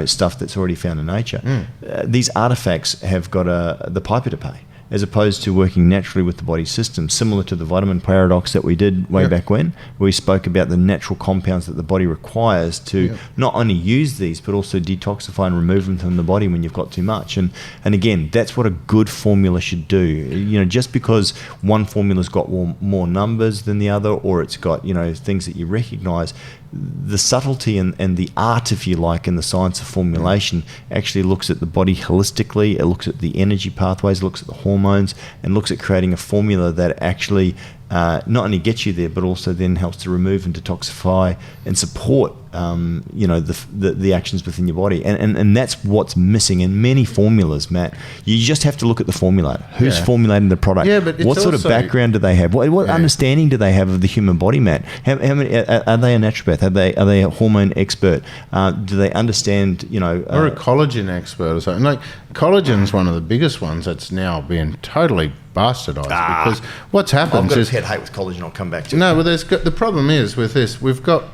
stuff that's already found in nature. These artifacts have got the piper to pay, as opposed to working naturally with the body system, similar to the vitamin paradox that we did way back when, where we spoke about the natural compounds that the body requires to not only use these, but also detoxify and remove them from the body when you've got too much. And again, that's what a good formula should do. Just because one formula's got more numbers than the other, or it's got, things that you recognize, the subtlety and the art, if you like, in the science of formulation actually looks at the body holistically. It looks at the energy pathways, looks at the hormones, and looks at creating a formula that actually not only gets you there, but also then helps to remove and detoxify and support, the actions within your body. And that's what's missing in many formulas, Matt. You just have to look at the formulator. Who's formulating the product? Yeah, but what sort of background do they have? What understanding do they have of the human body, Matt? How many are they a naturopath? Are they a hormone expert? Do they understand? Or a collagen expert or something? Like collagen's one of the biggest ones that's now being totally bastardized because what's happened I've got is a pet hate with collagen. I'll come back to it. No, but the problem is with this, we've got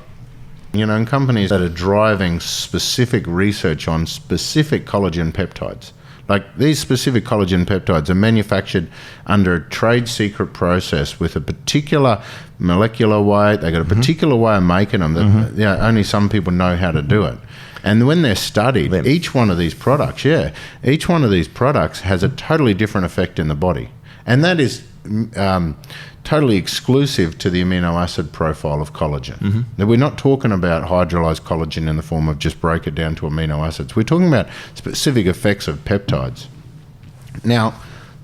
companies that are driving specific research on specific collagen peptides. Like these specific collagen peptides are manufactured under a trade secret process with a particular molecular weight. They got a particular way of making them that only some people know how to do it. And when they're studied, each one of these products has a totally different effect in the body. And that is totally exclusive to the amino acid profile of collagen. Now, we're not talking about hydrolyzed collagen in the form of just break it down to amino acids. We're talking about specific effects of peptides. Now,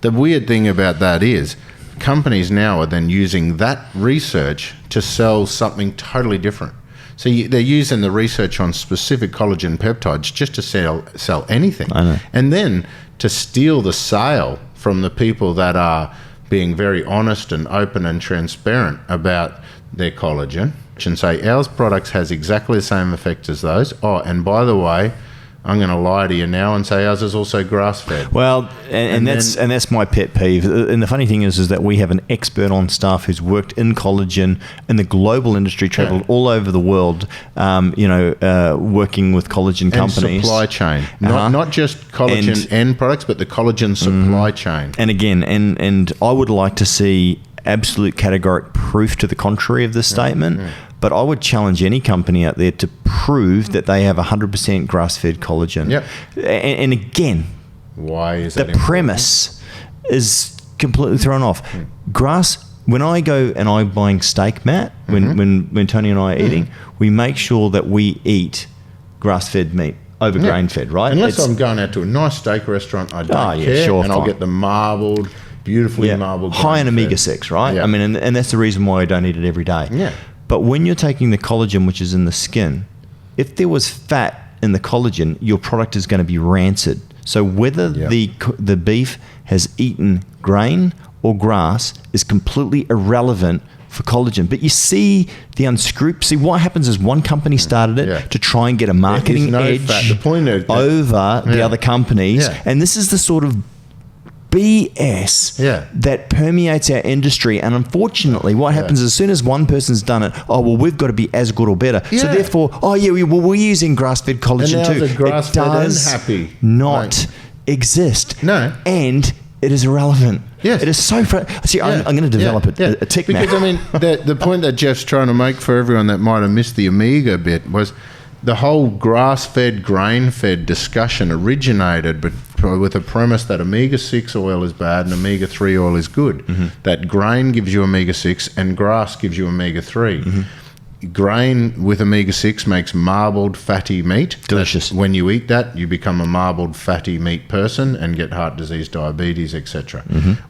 the weird thing about that is companies now are then using that research to sell something totally different. So they're using the research on specific collagen peptides just to sell anything. I know. And then to steal the sale from the people that are being very honest and open and transparent about their collagen and say, ours products has exactly the same effect as those. Oh, and by the way, I'm going to lie to you now and say ours is also grass-fed. Well, and that's my pet peeve. And the funny thing is that we have an expert on staff who's worked in collagen in the global industry, travelled all over the world, working with collagen companies. And supply chain. Not just collagen end products, but the collagen supply chain. And again, and I would like to see absolute categoric proof to the contrary of this statement. But I would challenge any company out there to prove that they have 100% grass-fed collagen. Yep. And again, why is that the premise is completely thrown off. Grass. When I go and I'm buying steak, Matt, when Tony and I are eating, we make sure that we eat grass-fed meat over grain-fed, right? Unless I'm going out to a nice steak restaurant, I don't care, sure, and I'll get the marbled, beautifully marbled. High in omega-6, right? Yeah. I mean, and that's the reason why I don't eat it every day. Yeah. But when you're taking the collagen, which is in the skin, if there was fat in the collagen, your product is going to be rancid. So whether the beef has eaten grain or grass is completely irrelevant for collagen. But you see the unscrupulous. See, what happens is one company started it to try and get a marketing edge over the other companies. Yeah. And this is the sort of BS that permeates our industry. And unfortunately, what happens as soon as one person's done it, we've got to be as good or better. So therefore, we're using grass-fed collagen too. It does not exist. No. And it is irrelevant. Yes. It is so... See, I'm going to develop a tick now. Because, I mean, the point that Jeff's trying to make for everyone that might have missed the omega bit was the whole grass-fed, grain-fed discussion originated with a premise that omega-6 oil is bad and omega-3 oil is good. That grain gives you omega-6 and grass gives you omega-3. Grain with omega-6 makes marbled fatty meat. Delicious. When you eat that, you become a marbled fatty meat person and get heart disease, diabetes, etc.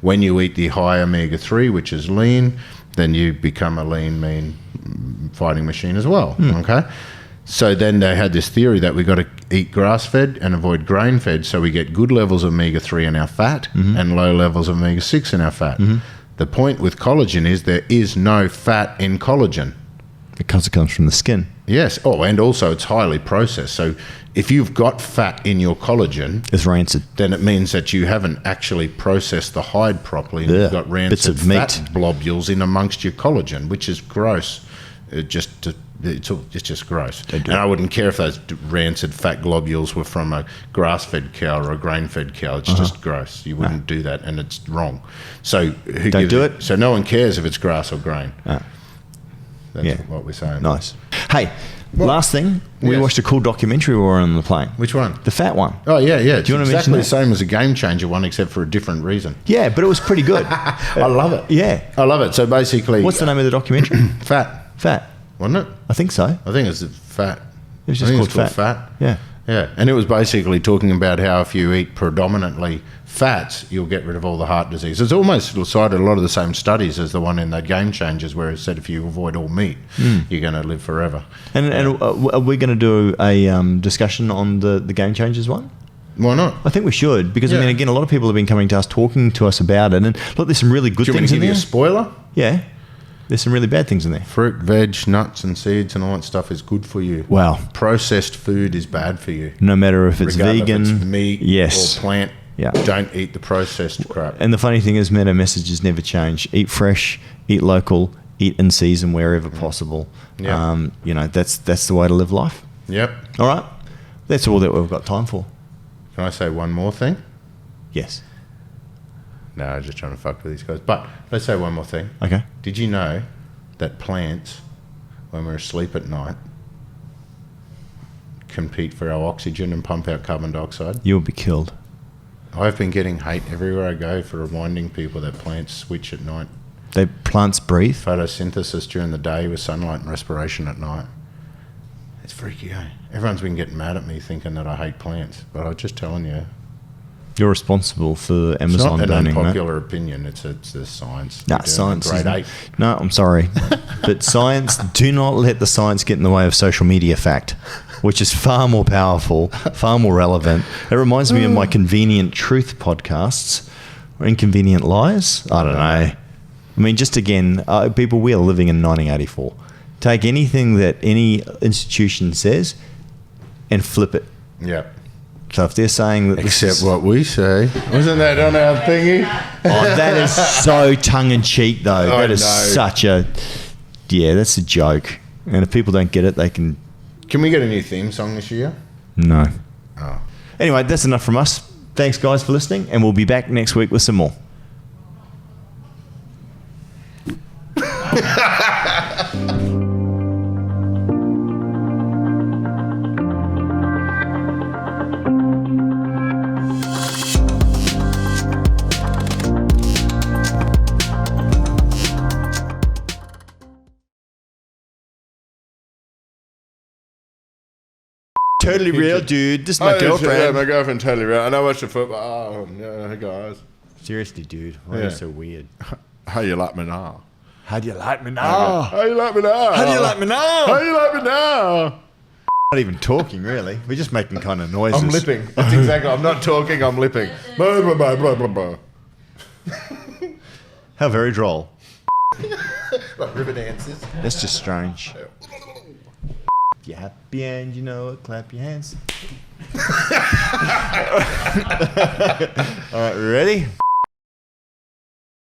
When you eat the high omega-3, which is lean, then you become a lean, mean fighting machine as well. Okay? So then they had this theory that we got to eat grass-fed and avoid grain-fed so we get good levels of omega-3 in our fat and low levels of omega-6 in our fat. The point with collagen is there is no fat in collagen. Because it comes from the skin. Yes. Oh, and also it's highly processed. So if you've got fat in your collagen... It's rancid. Then it means that you haven't actually processed the hide properly and you've got rancid fat globules in amongst your collagen, which is gross. It's just gross. And I wouldn't care if those rancid fat globules were from a grass-fed cow or a grain-fed cow. It's just gross. You wouldn't do that, and it's wrong. So don't do it. So no one cares if it's grass or grain. That's what we're saying. Nice. Hey, last thing, we watched a cool documentary while we were on the plane. Which one? The fat one. Oh, yeah. Do you want to mention exactly that? the same as a Game Changer one, except for a different reason. Yeah, but it was pretty good. I love it. Yeah. I love it. So basically... What's the name of the documentary? Fat. wasn't it? I think so. I think it's fat. It was just called fat. Yeah. Yeah, and it was basically talking about how if you eat predominantly fats, you'll get rid of all the heart disease. It's almost cited a lot of the same studies as the one in the Game Changers, where it said if you avoid all meat, you're going to live forever. And are we going to do a discussion on the Game Changers one? Why not? I think we should, because I mean, again, a lot of people have been coming to us, talking to us about it, and look, there's some really good Do you want things to in give you there. a spoiler? Yeah, there's some really bad things in there. Fruit, veg, nuts and seeds and all that stuff is good for you. Wow. Processed food is bad for you. No matter if it's Regardless vegan, if it's meat yes, or plant. Yeah. Don't eat the processed crap. And the funny thing is, Meta messages never change. Eat fresh, eat local, eat in season wherever possible. Yeah. You know, that's the way to live life. Yep. All right, that's all that we've got time for. Can I say one more thing? Yes. No, I'm just trying to fuck with these guys. But let's say one more thing. Okay. Did you know that plants, when we're asleep at night, compete for our oxygen and pump out carbon dioxide? You'll be killed. I've been getting hate everywhere I go for reminding people that plants switch at night. Plants breathe. Photosynthesis during the day with sunlight and respiration at night. It's freaky, eh? Everyone's been getting mad at me thinking that I hate plants, but I'm just telling you. You're responsible for It's Amazon not an burning, mate. unpopular opinion. It's the science. Nah, You're doing science. grade Isn't- 8. No, I'm sorry, but science. Do not let the science get in the way of social media fact, which is far more powerful, far more relevant. It reminds me of my Convenient Truth podcasts or Inconvenient Lies. I don't know. I mean, just again, people, we are living in 1984. Take anything that any institution says and flip it. Yeah. So if they're saying that this Except is, what we say. Wasn't that on our thingy? oh, that is so tongue-in-cheek, though. I That is know. such a... Yeah, that's a joke. And if people don't get it, they can... Can we get a new theme song this year? No. Oh. Anyway, that's enough from us. Thanks, guys, for listening, and we'll be back next week with some more. Totally real, dude. This is my girlfriend. Yeah, my girlfriend totally real. And I watch the football. Oh, no, guys. Seriously, dude. Why are you so weird? How you like me now? How do you like me now? How you like me now? How do you like me now? How you like me now? Not even talking, really. We're just making kind of noises. I'm lipping. That's exactly. I'm not talking. I'm lipping. Blah, blah, blah, blah, blah, blah. How very droll. Like river dances. That's just strange. If you're happy and you know it, clap your hands. All right, ready?